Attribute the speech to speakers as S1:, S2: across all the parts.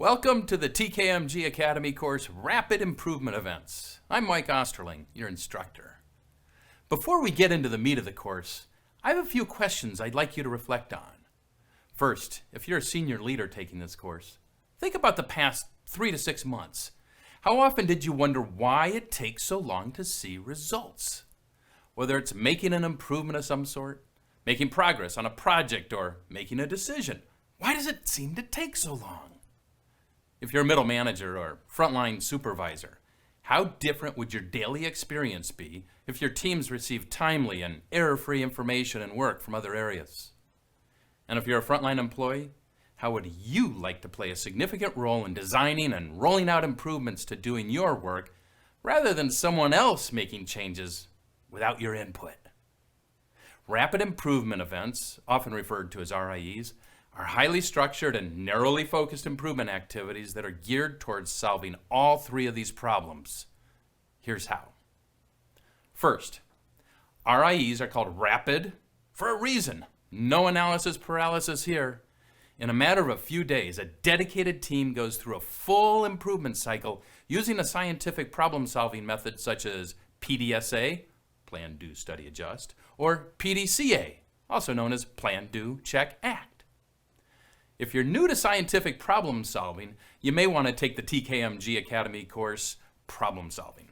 S1: Welcome to the TKMG Academy course, Rapid Improvement Events. I'm Mike Osterling, your instructor. Before we get into the meat of the course, I have a few questions I'd like you to reflect on. First, if you're a senior leader taking this course, think about the past 3 to 6 months. How often did you wonder why it takes so long to see results? Whether it's making an improvement of some sort, making progress on a project, or making a decision, why does it seem to take so long? If you're a middle manager or frontline supervisor, how different would your daily experience be if your teams received timely and error-free information and work from other areas? And if you're a frontline employee, how would you like to play a significant role in designing and rolling out improvements to doing your work rather than someone else making changes without your input? Rapid improvement events, often referred to as RIEs, are highly structured and narrowly focused improvement activities that are geared towards solving all 3 of these problems. Here's how. First, RIEs are called rapid for a reason. No analysis paralysis here. In a matter of a few days, a dedicated team goes through a full improvement cycle using a scientific problem-solving method such as PDSA, Plan, Do, Study, Adjust, or PDCA, also known as Plan, Do, Check, Act. If you're new to scientific problem solving, you may want to take the TKMG Academy course, Problem Solving.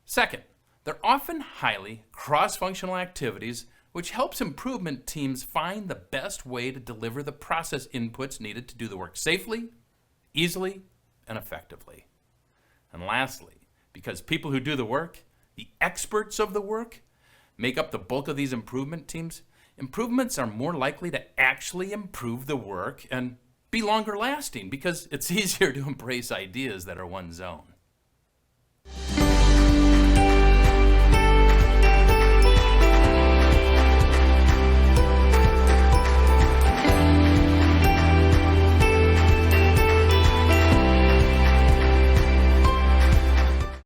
S1: Second, they're often highly cross-functional activities which helps improvement teams find the best way to deliver the process inputs needed to do the work safely, easily, and effectively. And lastly, because people who do the work, the experts of the work, make up the bulk of these improvement teams, improvements are more likely to actually improve the work and be longer lasting because it's easier to embrace ideas that are one's own.